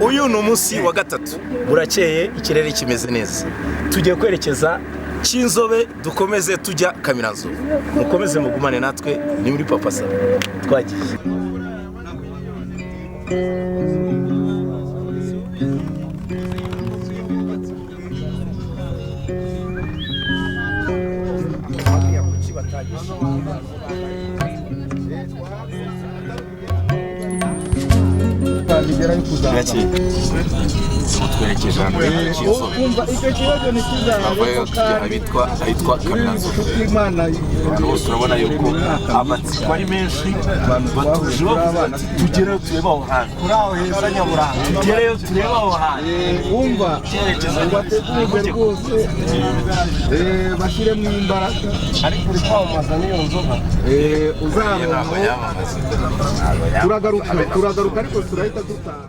Uyu ni umunsi wa gatatu, burakeye ikirere kimeze neza, tugiye kwerekeza Cyinzobe dukomeze tujya Kamiranzo. Mukomeze mugumane natwe, ni muri Papa Sava twagiye. Uretse twerekeje hano icyo kibazo ni ahitwa Kamiranzo. Bose urabona yuko amatsiko ari menshi, batuje bavuga ati tugereyo turebe aho hantu, kuri aho heza nyaburanga, tugereyo turebe aho hantu. Wumva bateguye rwose bashyiremo imbaraga, ariko uri kwamamaza n'iyo nzoga uzamamaza. Turagaruka ariko turahita dutaha.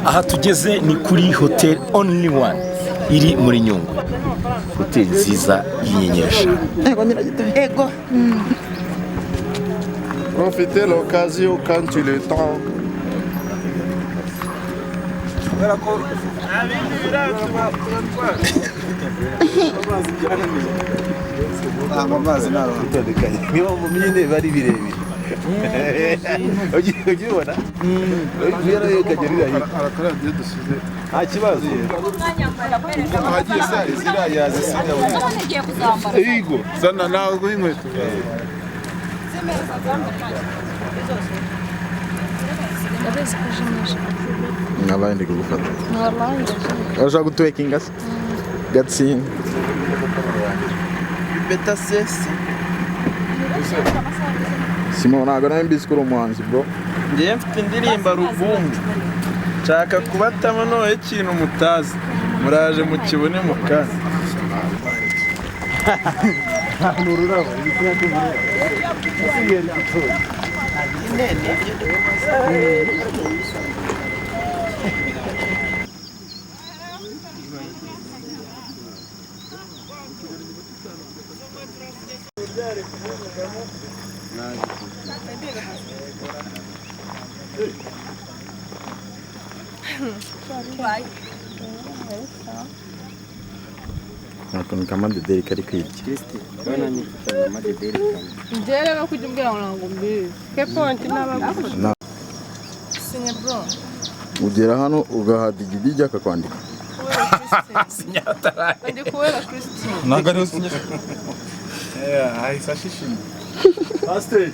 Aha tugeze ni kuri Hotel Only One iri muri Nyungwe, hotel nziza y'inyenyeri. Ego. Profitez l'occasion quand tu le temps. Amazi naro atandukanye. Niba mu myine bari birebire. Ugibona? Yera yekagerira hiyo. Arakara byo dusize. Nta kibazo. Hagiye sare zira yazi sira. Nagiye kuzambara. Yego, sana nawe inkweto. Nabandi kugufata. Nabandi. Aje gutwekinga se. Gatsin. Beta sesi. Simon ntabwo nawe mbizi ko uri umuhanzi bro. Ngiye mfite indirimbo ruvumbu, nshaka kubatamo noye ikintu mutazi, muraje mukibone mukana. Nururabo igitsina cy'umuriro. Asigaye gitoya. Nakon kama dederi kari kwiki. Bana ni kama dederi kama. Njere no kujumbira ngo mbizi. Ke point n'abaguzi. Sinye bro. Ugera hano ugahada igidijya akakwandika. Sinyatara. Ndi kuwera Christine. Nagari usinya. Aisashi. Pastor.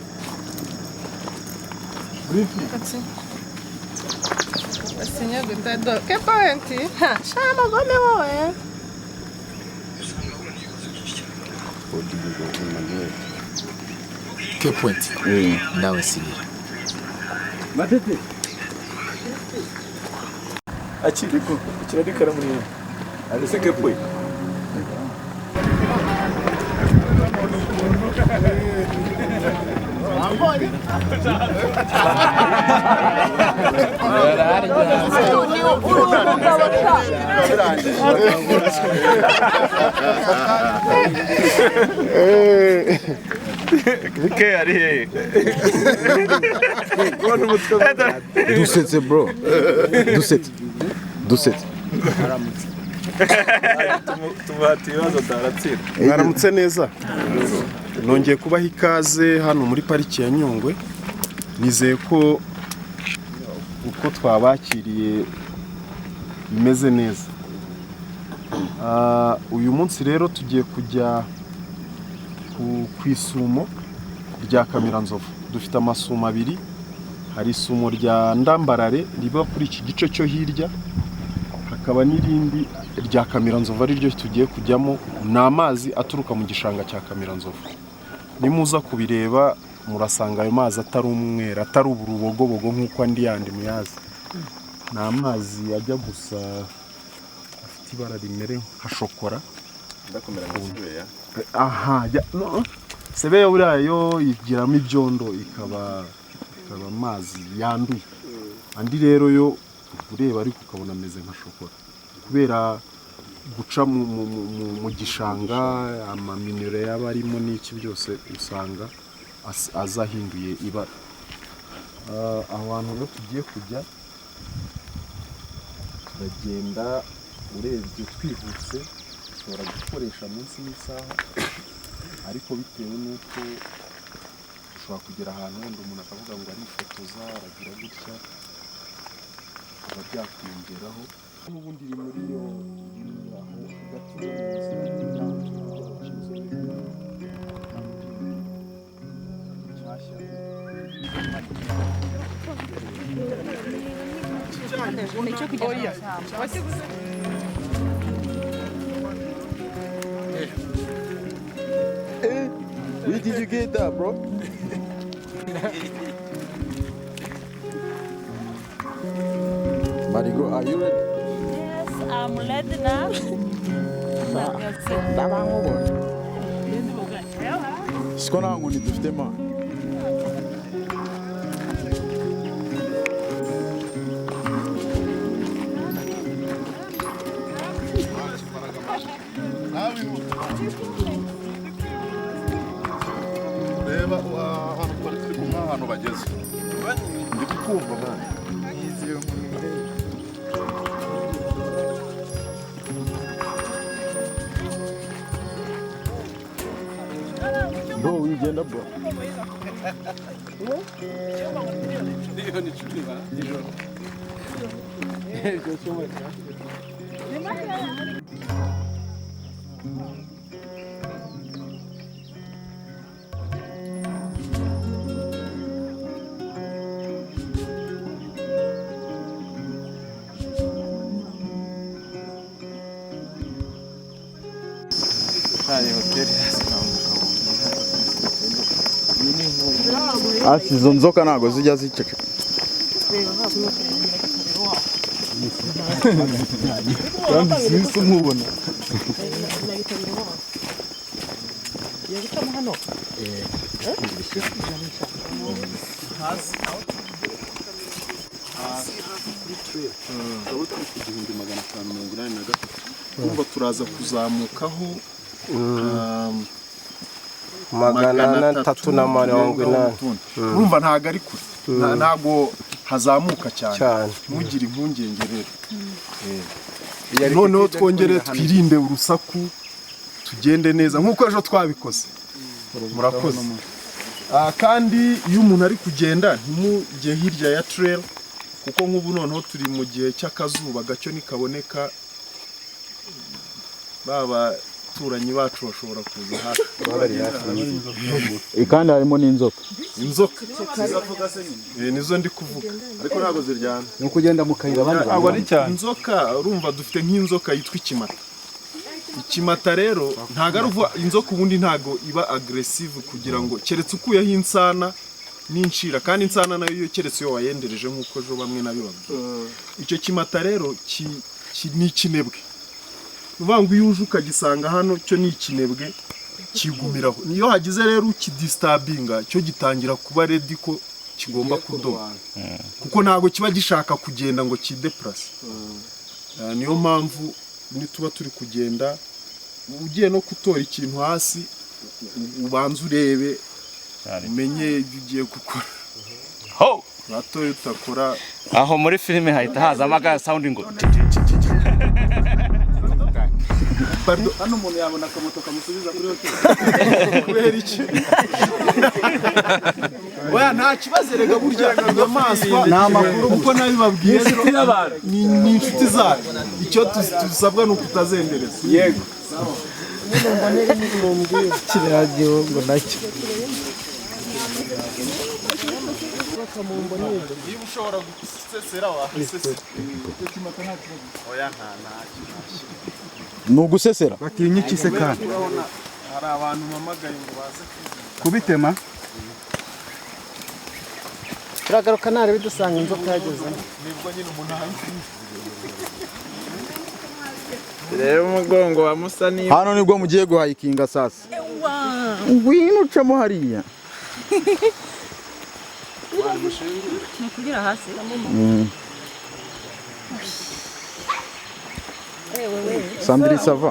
Briefly. Kati. Sinye gutado. Ke point? Ha, shama gome wowe. Que point? Ndawe sibira. Matete. Achiriko, kirarikara muri. Alise que point? Bike ari he? Dusetse bro. Dusetse. Tubati ibibazo taratsira. Mwaramutse neza. Nongeye kubaha ikaze hano muri pariki ya Nyungwe. Nizeye ko uko twabakiriye bimeze neza. Uyu munsi rero tugiye kujya ku isumo rya Kamiranzo. Dufite amasumo abiri. Hari isumo rya Ndambarare riba kuri iki gice cyo hirya. Hakaba n'irindi rya Kamiranzo ari ryo tugiye kujyamo, n'amazi aturuka mu gishanga cya Kamiranzo. Nimuza kubireba murasanga ayo mazi atari umwera atari uburubogobogo nk'uko andi yandi muyazi. Ni amazi ajya gusa afite ibara rimere nka shokora. Ndakomera nk'ubuya. Aha, no. Sebeya buriya yo igiramo ibyondo ikaba amazi yanduye. Andi rero yo ureba ariko ukabona ameze nka shokora. Kubera guca mu gishanga amaminere y'abarimo n'iki byose usanga azahinduye ibara. Abantu rero tugiye kujya turagenda urebye twihuse ushobora gukoresha munsi y'isaha ariko bitewe n'uko ushobora kugera ahantu wenda umuntu akavuga ngo arifotoza aragira gutya biba byakwiyongeraho n'ubundi iri muri yo aho hagati Where did you get that, bro? Marigo, are you ready? Yes, I'm ready now. Siko nangu ni dufite ma. Reba ahantu twari turi kumwe ahantu bageze. Ndi kukumva bana. Bro, wigenda bro. Ndiyo ni chuli bana. Ndiyo. Asi izo nzoka ntago zijya ziceceka. Kandi sinzi umubona. Urumva turaza kuzamukaho 380. urumva ntago ari kure ntago hazamuka cyane ntugire impungenge rero. Noneho twongere twirinde urusaku tugende neza nk'uko ejo twabikoze. Murakoze. Kandi iyo umuntu ari kugenda ntimujye hirya ya trail kuko nk'ubu noneho turi mu gihe cy'akazuba gacyo nikaboneka baba turanyi bacu bashobora kuza hafi. Kandi harimo n'inzoka. Inzoka nizo ndi kuvuga Ariko ntago ziryana. No kugenda mu kayira abandi. Inzoka urumva dufite nk'inzoka yitwa ikimata. Ikimata rero ntago aruva inzoka ubundi ntago iba aggressive kugira ngo keretse ukuyeho insana n'inshira kandi insana nayo iyo keretse yo wayendereje nk'uko ejo bamwe nabibabwiye. Icyo kimata rero ni ikinebwe. Uvuga iyo uje ukagisanga hano cyo ni ikinebwe kigumiraho. Niyo hagize rero ukidisturbinga cyo gitangira kuba ready ko kigomba kudoba. Kuko ntago kiba gishaka kugenda ngo kideplace. Niyo mpamvu nituba turi kugenda ugiye no kutora ikintu hasi ubanza urebe umenye ibyo ugiye gukora. Ho! Batoye utakora Aho muri filime hahita hazamo aga sound ngo Hano umuntu yabona akamoto kamusubiza kuri hotel. kubera iki? Oya nta kibazo rega burya inyamaswa nta makuru kuko nabibabwiye ni inshuti zacu. Icyo tusabwa no kutazendereza. Yego. Kiragiye ngo nacyo. Niba ushobora gusesera wahasesera. Oya nta Nugusesera. Batinya iki se kandi? hari abantu mamagaye ngo baze kubitema. turagaruka nare bidusanga inzoka yageze nibwo nyine umuntu ahahise rero umugongo wa Musa ni hano nibwo mugiye guhayikinga sasa ngwino ucamo hariya kugira hasi Sandri sava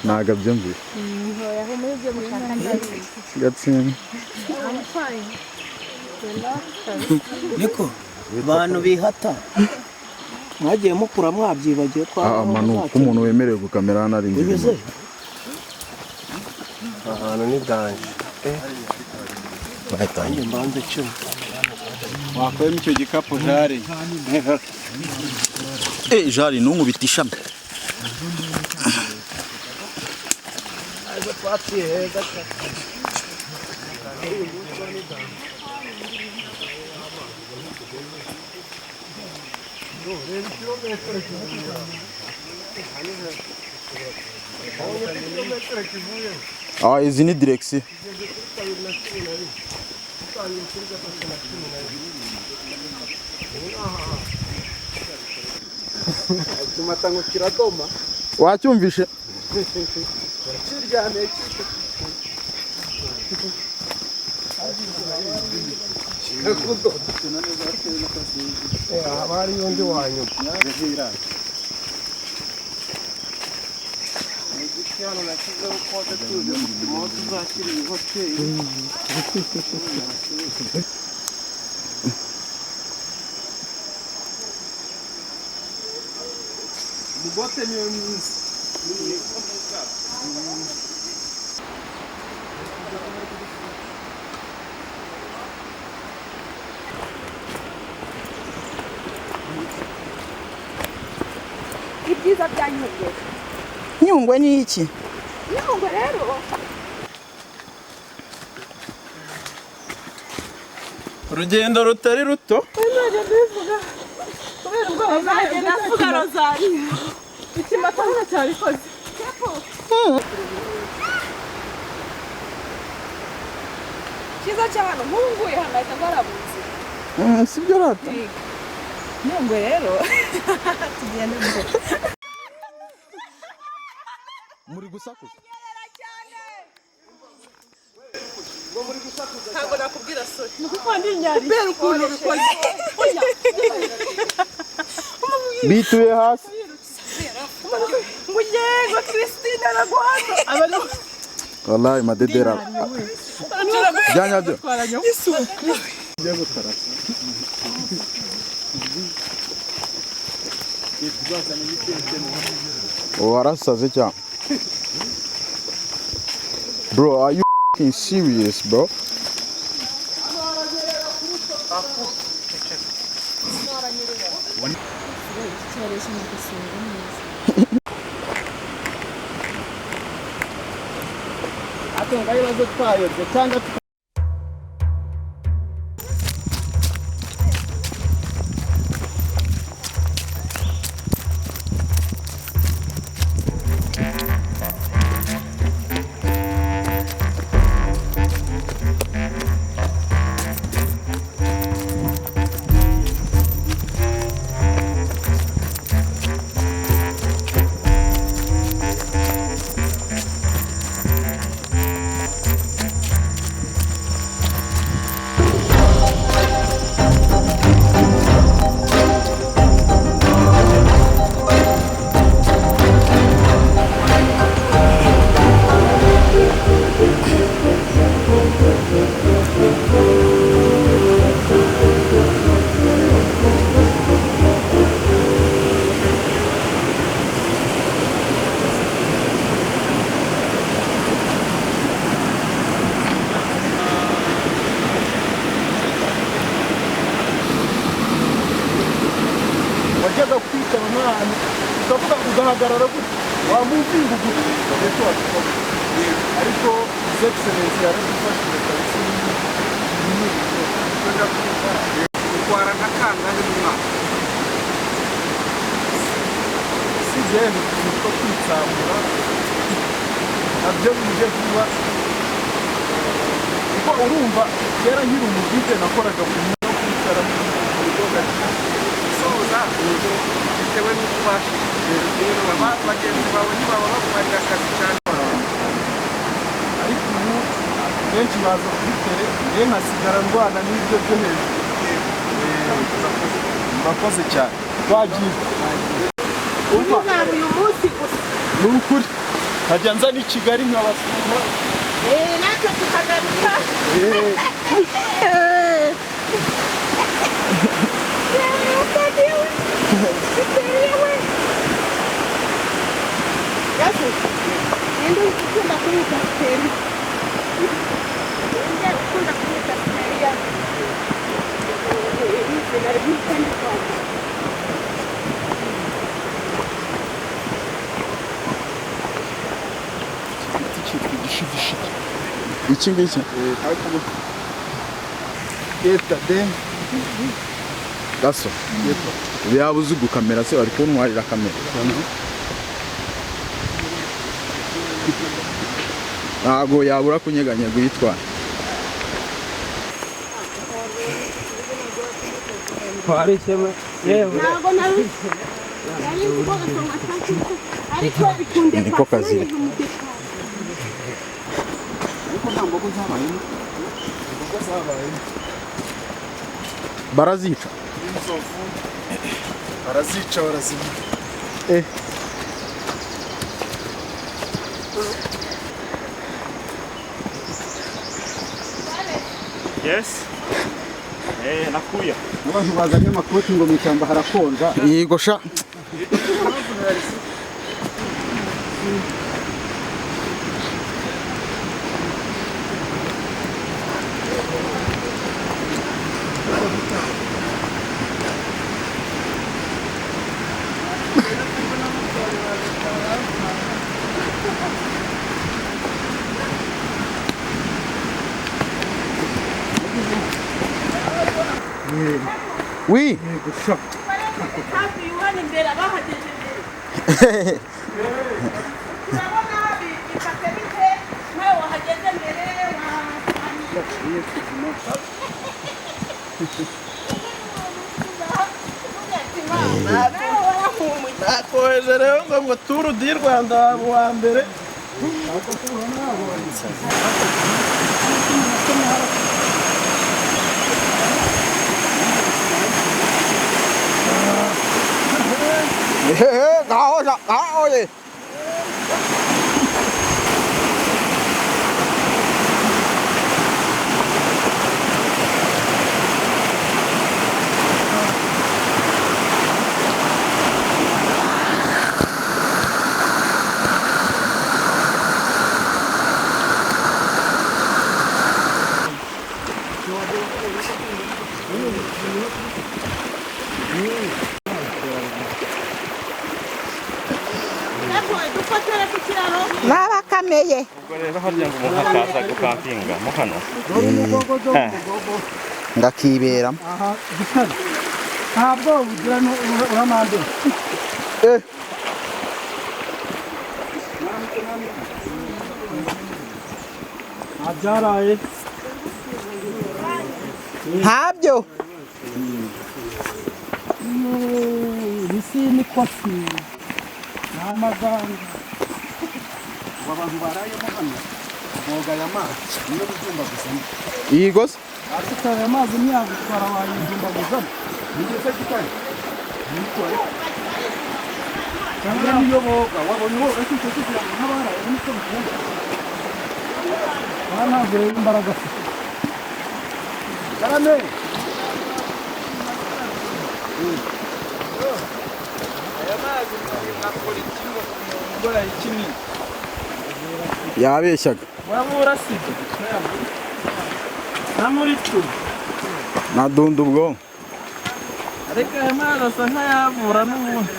nagabye mbi Gratien niko bantu bihata mwagiye mukura mwabyibagiye kwa amanu umuntu wemerewe gukamera hano ari unyuze ahantu ni danje batangiye mbanze cyo wakwema icyo gikapu jari jari nungubita ishami izi ni direkisi wacyumvishe abari yundi wanyu mugote niyo minsi ibyiza bya Nyungwe. Nyungwe ni iki Nyungwe rero urugendo rutari ruto nzajya mbivuga kubera ubwoba bwanjye navuga rozari ikimata cyabikoze cyiza cyane nkunguye hangahita barabutse sibyo rata Nyungwe rero tugende mbere muri gusakuza ntabwo nakubwira sori kuko ndi nyari kubera ukuntu bikoze bituye hasi ngo yego Christine aragwana wallahi madedera byanya byo warasaze cyane bro are you f***ing serious bro atunga ibibazo twayobye cyangwa wajyaga kwicara nk'ahantu ukavuga ugahagarara gutya wamuvinga gutya ariko His Excellency yaradufashije kabisa utwara nka kangahe mu mwaka si jene two kwitsamura nabyo bije vuba kuko urumva kera nkiri umudije nakoraga ku nyuma yo kwicara mu bigo soza bitewe n'uko bashyize bagenzi bawe ntibaba bakumarira akazi cyane ariko ubu benshi baza kuri tere rero nkasigara ndwana n'ibyo byo hejuru. Murakoze cyane twagiye Umva uyu munsi gusa. Ni ukuri nkajya nza n'i Kigali nkabasura Natwe tukagaruka. Yesu, ninde ukunda kubita siteri? Ninde ukunda kubita siteri ya? Nari bwitende kwanjye. iki ngiki Eta de gaso yabuze gukamera se bari kuntwarira kamera ntago yabura kunyeganyega uyitwara twarikemwe yewe Ntabwo nari kuvuga songa cyangwa ariko bikunde niko kazi barazica barazica barazimya. Yes. Nakuya. Abantu bazanye amakoti ngo mu ishyamba harakonja. yego sha oui hafi y'uhana imbere abahageje mbere. Urabona bifate bite nawe wahageze mbere nakoheje rero ngo turu di Rwanda waba uwa mbere 가오 예 n'abakameye Ubwo rero harya ngo umuntu akaza gukampinga mo hano. ngakiberamo Aha gitari. Ntabwo ugira no uramande. Abyaraye. ntabyo Bisi ni kofi. Namaganga. Abantu barayemo hano. Boga ya mazi. Niyo bigomba gusana. yego se Atutara amazi ntiyagutwara wayigomba gusana. Nigeze gitari. Nitware. Cyangwa niyo boga wabonye woga cyose kugira ngo nabaraye n'icyo mukunda. Ntabwo rero imbaraga afite. Karame. aya mazi nakora ikingo ngora ikini yabeshyaga waba urasibye na muri tu nadunda ubwonko ariko aya mazi asa nk'ayavura n'ubundi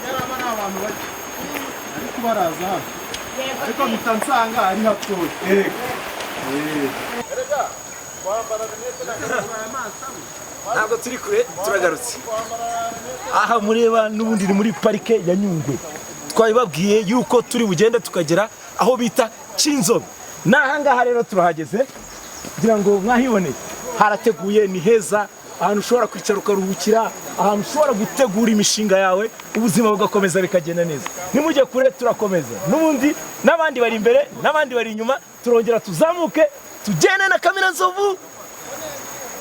Yaraba n'abantu bake ariko baraza hano ariko mpita nsanga ari hatoya. Erega kwambara rinete n'akazuba amazi amwe. Ntabwo turi kure turagarutse. Aha mureba n'ubundi ni muri parike ya Nyungwe. Twabibabwiye yuko turi bugende tukagera aho bita Cinzobe. Nahangaha rero turahageze kugira ngo mwahibone harateguye ni heza ahantu ushobora kwicara ukaruhukira ahantu ushobora gutegura imishinga yawe ubuzima bugakomeza bikagenda neza nimujye kure turakomeza n'ubundi n'abandi bari imbere n'abandi bari inyuma turongera tuzamuke tugene na kamera nzovu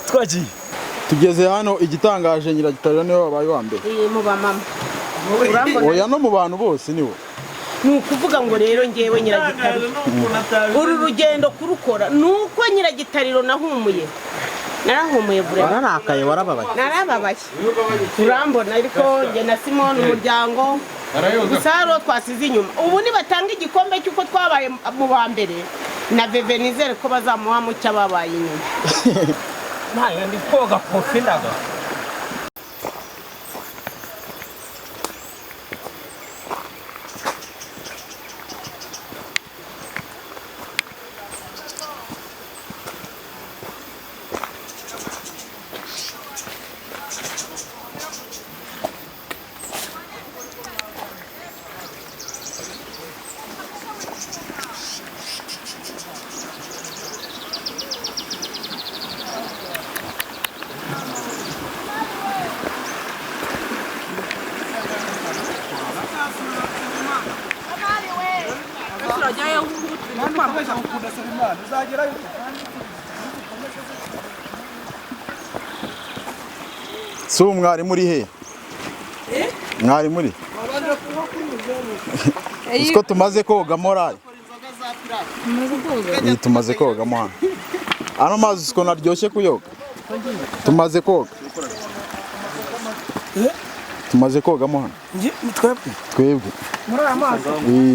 twagiye tugeze hano igitangaje nyiragitariro niwe wabaye wa mbere mu bamama oya no mu bantu bose niwe nukuvuga ngo rero ngewe nyiragitariro uru rugendo kurukora nuko nyiragitariro nahumuye narahumuye burema narakaye warababaye narababaye urambona ariko nge na Simon umuryango gusaro twasize inyuma ubu ni batanga igikombe cyuko twabaye mu ba mbere na bebe nizere ko bazamuha mu cyababaye inyuma ntayo ndi koga kofi ndaga So mwari muri he? Mwari muri? Isko tumaze koga morali. Tumaze koga mwana. Ano mazi isko naryoshye kuyoga. Tumaze koga. Tumaze koga mwana. Twebwe. muri aya mazi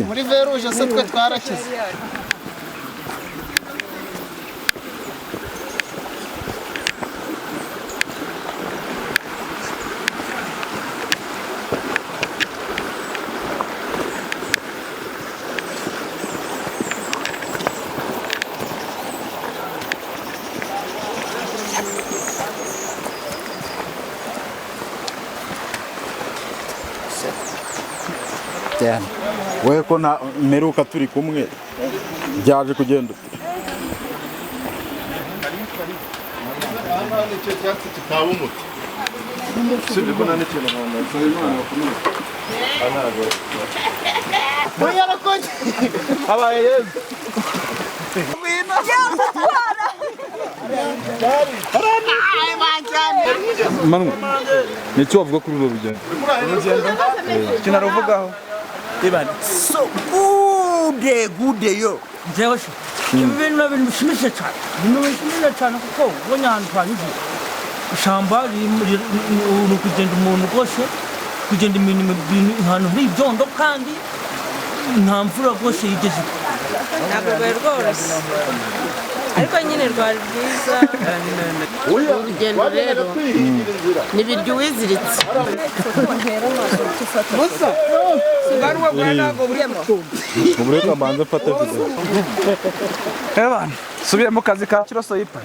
muri veruje se twe twarakize we ko na meruka turi kumwe byaje kugenda nicyo cyatsi kitaba umuti sibyo ko nane kintu hano yarakoze abaye yezu Manu nicyo wavuga kuri uru rugendo kinaruvugaho ibani so good yo jewe ibintu bishimishije cyane ibintu bishimishije cyane kuko ubonye ahantu twanyuze ishamba ni kugenda umuntu rwose kugenda ahantu hari ibyondo kandi nta mvura rwose yigeze ntabwo rwari rworoshye ariko nyine rwari rwiza urugendo rero n'ibiryo wiziritse gusa sigaruwe bwa ntabwo burimo ubureka manze fata video ebana subiye mu kazi ka kiroso yipa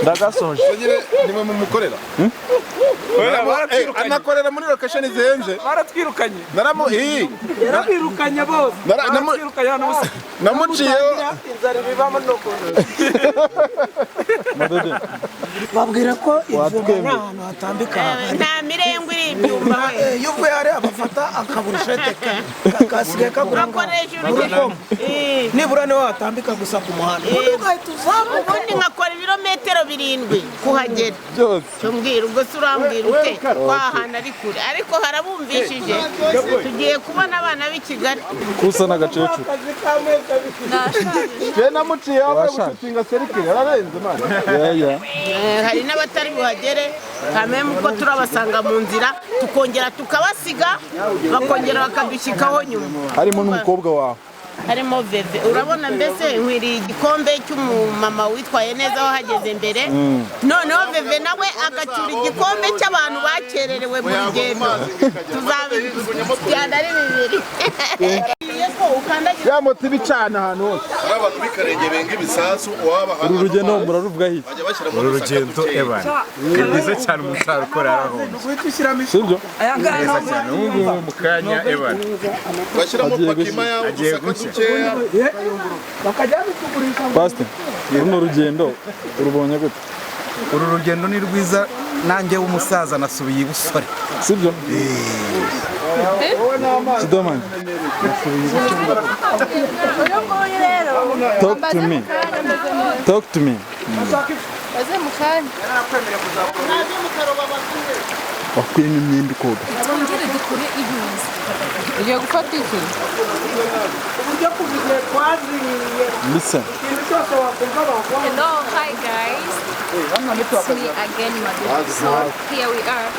ndagasoje nimwe mu mukorera anakorera muri location zihenze baratwirukanye yarabirukanye bose baratwirukanye hano bose namuciyeho inzara bibamo no babwira ko ivuga n'ahantu hatambika nta mirengwe iri ibyuma iyo uvuye hariya abafata akaburushete kasigaye kagura nibura niwe watambika gusa ku muhanda ugahita uzamuka ubundi nkakora ibirometero 7 kuhagera cyo mbwira ubwo se urambwira ute kwahana ari kure ariko harabumvishije tugiye kubona abana b'i Kigali kusa n'agacecuru je namuciyeho gushutinga serikire ararenze man hari n'abatari buhagere kameme uko turabasanga mu nzira tukongera tukabasiga bakongera bakadushyikaho nyuma harimo n'umukobwa wawe harimo veve urabona mbese nkwiriye igikombe cy'umumama witwaye neza wahageze mbere noneho veve nawe agacyura igikombe cy'abantu bakererewe mu rugendo tuzabijyana ari 2 nakubwiye ko ukandagira ya moto ibicana ahantu hose hari abantu bikarenge benga ibisasu waba uru rugendo muraruvuga iki uru rugendo ebana ni byiza cyane umusaruro ukora aho sibyo neza cyane ubu mu kanya ebana bashyiramo pakima yawe usaka dukeya Pastor runo rugendo urubonye gute uru rugendo ni rwiza nanjye w'umusaza nasubiye ibusore sibyo Kidomani Talk to me baze mu kanya wakuyemo imyenda ikoga twongere dukore ibintu ugiye gufata iki uburyo kuvuze twaziriye listen hello hi guys it's me again Madu. So here we are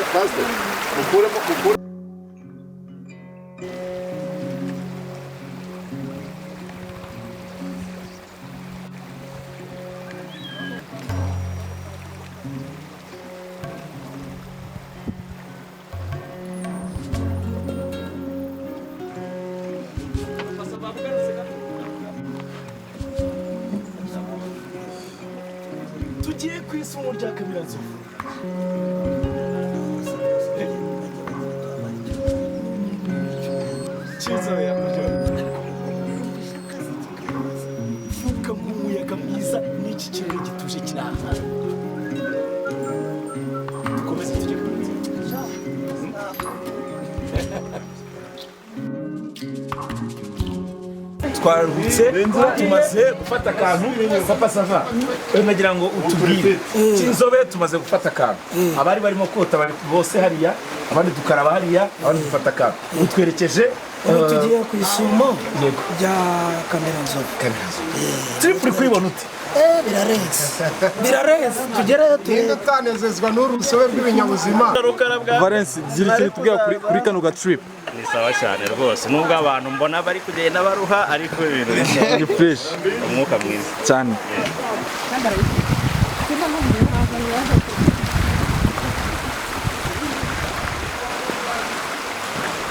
tugiye ku isumo rya Kamiranzovu cyiza ya vuka nk'umuyaga mwiza n'iki kirere gituje kiri ahantu dukomeze tujye ku twaruhutse tumaze gufata akantu papa sava nagira ngo utubwire cy'inzobe tumaze gufata akantu abari barimo kota bari bose hariya abandi tukaraba hariya abandi dufata akantu utwerekeje tugiye ku isumo yego rya Kamiranzovu turi kwibona ute birarenze tugereyo tutanezezwa n'uru rusobe rw'ibinyabuzima Valence gira ikintu tubwira kuri kano ga trip ni sawa cyane rwose nubwo abantu mbona bari kugenda baruha ariko ibintu ni fresh umwuka mwiza cyane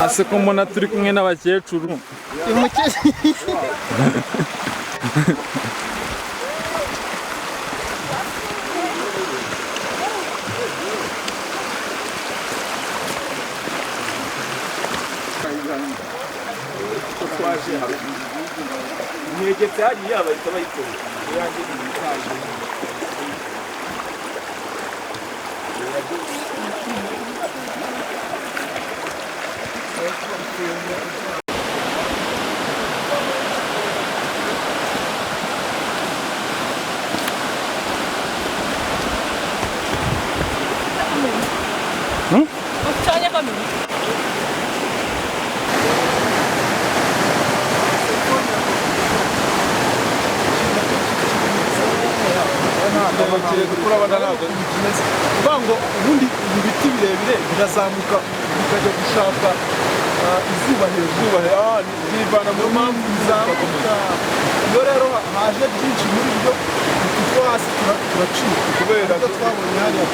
ase ko mbona turi kumwe n'abakecuru mwegetse hariya bahita bayitora irangi n'imitaje Ocanya kami. ngo ubundi ibiti birebire birazamuka bikajya gushaka izuba hejuru bivana mu mpamvu bizamuka iyo rero haje byinshi muri byo two hasi turacika kubera ko twabonye hariya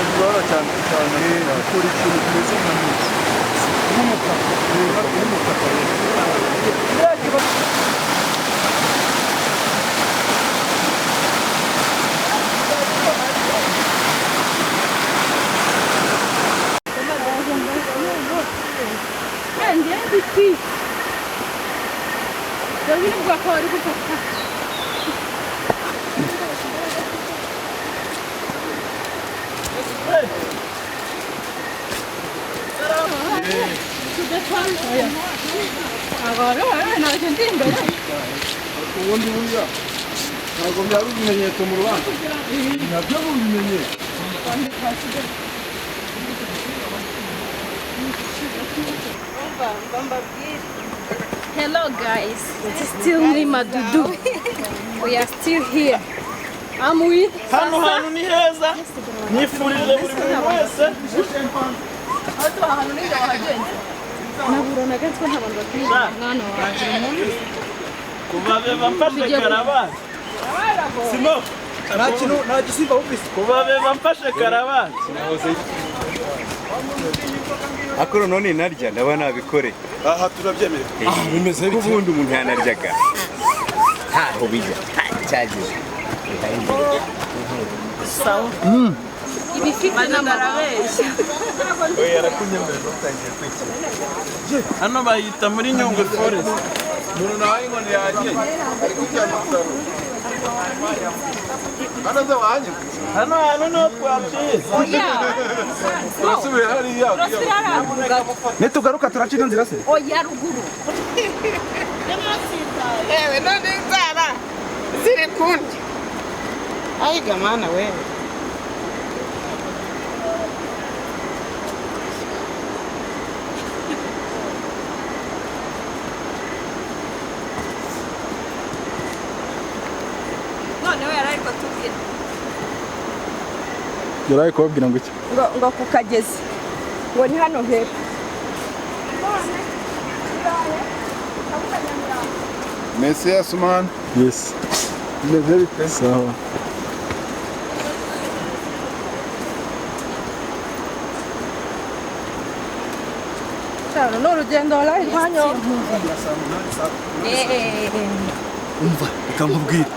birora cyane gukora ikintu kimeze nka mwiza nk'umutaka ubundi burya ntabwo byaba ibimenyetso mu rubanza nabyo mu bimenyetso Hello guys, it's still me Madudu. We are still here. I'm with hano hantu ni heza nifurije buri muntu wese nabura na gato ntabantu bakwiye mwana waje umuntu kuva beba mfashe karabasi simo nta gisimba wumvise kuva beba mfashe karabasi akoro none narya ndaba nabikore aha turabyemera bimeze bite ubundi umuntu yanaryaga ntaho bijya cyagize sawa ibifite n'amarabeshya oya arakunyemera utangiye kwikira hano bayita muri Nyungwe Forest umuntu nawe inkoni yagiye ari kujyana umusaruro hano z'abanye hano no twaciye urasubiye hariya nitugaruka turacina nzira se oya ruguru yewe none inzara ziri kundya ayiga mana we noneho yari ariko tubwira yaraye kubabwira ngo iki ngo ku kagezi ngo ni hano hepfo Messias man yes bimeze bite sawa cyane n'urugendo waraye ntanyo umva reka nkubwire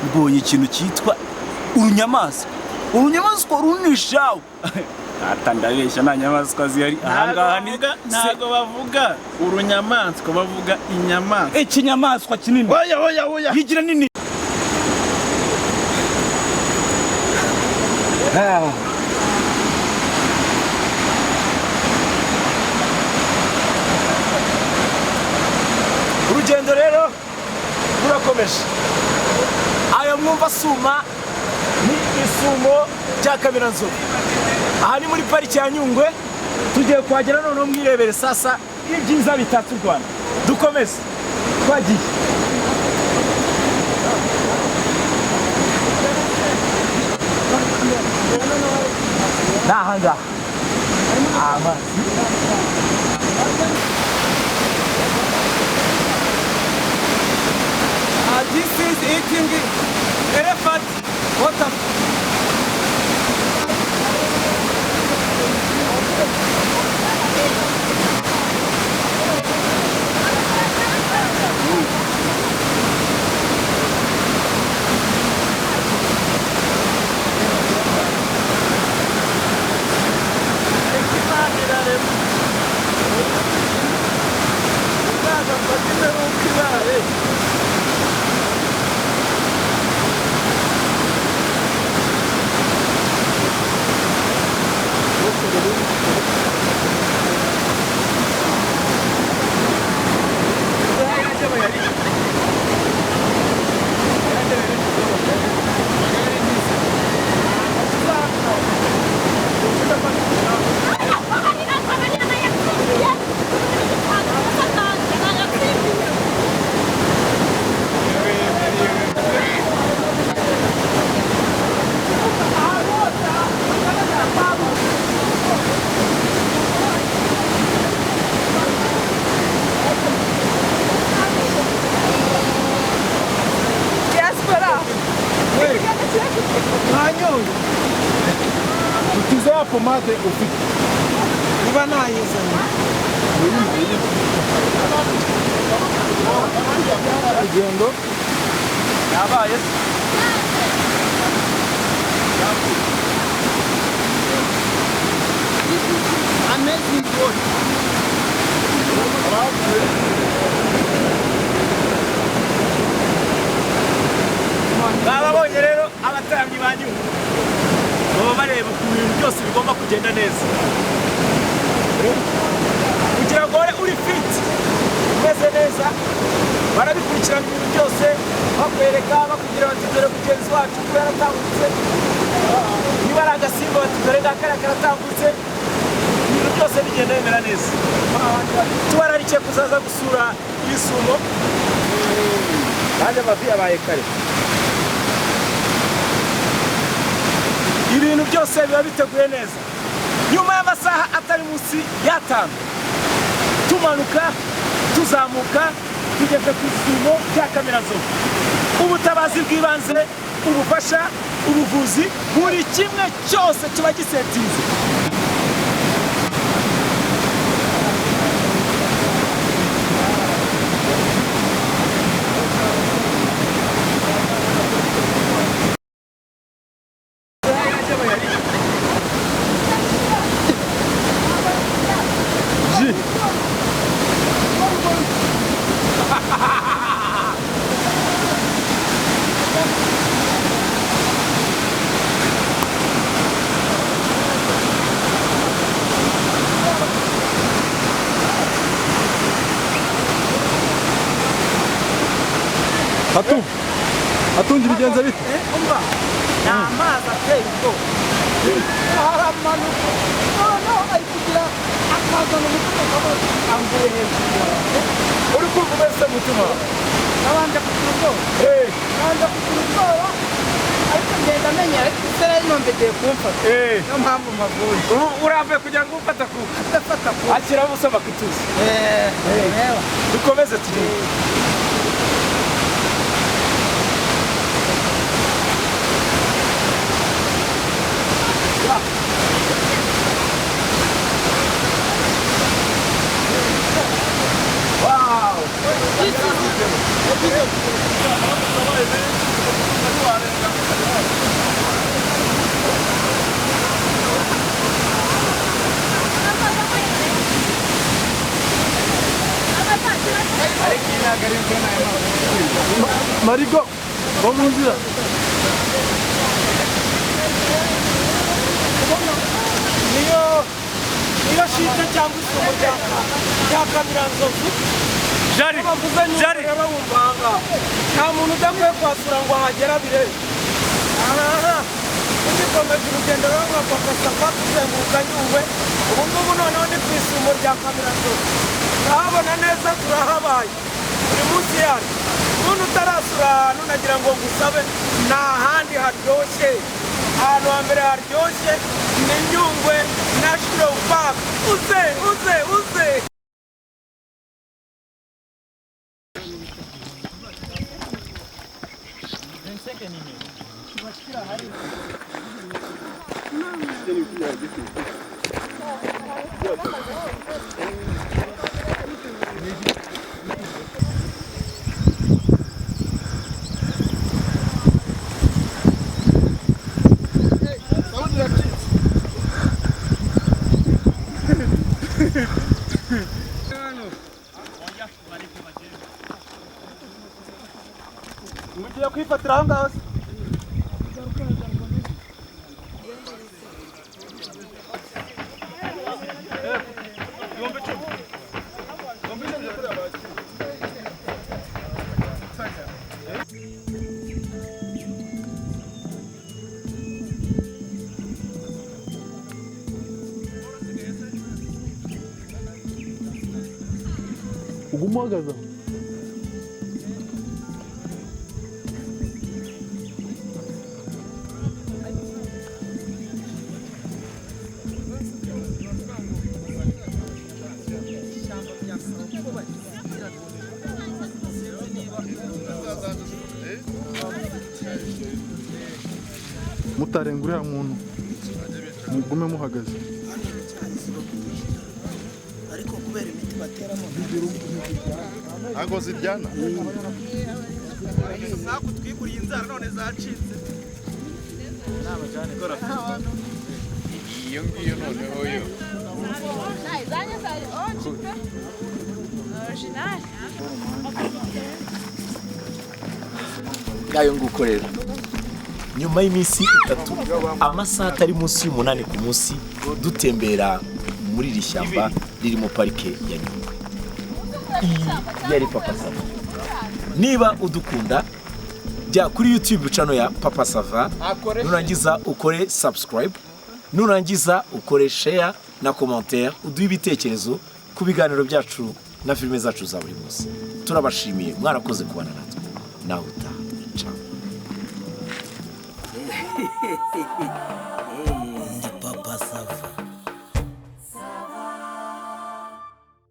mbonye ikintu cyitwa urunyamaswa runishawe ata ndabeshya nta nyamaswa zihari ahangaha ntago bavuga urunyamaswa bavuga inyamaswa ikinyamaswa kinini oya yigira nini urugendo rero rurakomeje ayo mwumva suma ni isumo rya Kamiranzovu aha ni muri pariki ya Nyungwe tugiye kuhagera noneho mwirebere sasa ibyiza bitatse u Rwanda dukomeze twagiye n'ahangaha this is eating elephant water pomade ufite niba nayizanye urugendo yabaye amazing work babonye rero abataramyi ba Nyungwe baba bareba ku bintu byose bigomba kugenda neza kugira ngo uri fit umeze neza barabikurikirana ibintu byose bakwereka bakugira bati dore mugenzi wacu ko yaratambutse niba ari agasimba bati dore ngakariya karatambutse ibintu byose bigenda bimera neza tubararikiye kuzaza gusura ibisumo kandi amavi yabaye kare ibintu byose biba biteguye neza nyuma y'amasaha atari munsi y'5 tumanuka tuzamuka tugeze ku isumo rya Kamiranzovu ubutabazi bw'ibanze ubufasha ubuvuzi buri kimwe cyose kiba gisetinze atunga ibigenza bite umva ni amazi ateye ubwoba aramanuka noneho ari kugira akazana umutima ambuye hejuru uri kumva umeze mutima nabanje kugira ubwoba nabanje kugira ubwoba ariko ngenda menya ariko isera y'inombe igiye kumfata niyo mpamvu mpavuye uravuye kugira ngo ufata ku ashyiraho usaba kutuzi dukomeze tugende Marigo, vamos mu nzira. niyo shite cyangwa isumo rya kamiranzovu jari bawumvanga nta muntu udakwiye kwasura ngo ahagera bire ugikomeje urugendo rero nka papa tuzenguruka Nyungwe ubu ngubu noneho ni ku isumo rya kamiranzovu turahabona neza turahabaye buri munsi yacu umuntu utarasura ahantu nagira ngo ngusabe nta handi haryoshye ahantu hambere haryoshye ni Nyungwe National Park uze mugiye kwifatira aho ngaho Ugumuhagaze mutarenga uriya muntu mugume muhagaze ariko kubera imiti bateramo ntago ziryana ntabwo twiguriye inzara none zacitse iyo ngiyo noneho yo ngayo nguko rero nyuma y'iminsi 3 amasaha atari munsi y'umunani ku munsi dutembera muri iri shyamba riri mu parike ya Nyungwe. Iyi yari Papa Sava. Niba udukunda jya kuri YouTube channel ya Papa Sava, nurangiza ukore subscribe, nurangiza ukore share na commentaire, uduhe ibitekerezo ku biganiro byacu na filime zacu za buri munsi. Turabashimiye mwarakoze kubana natwe. Nawe utaha. Ciao. Papa Sava.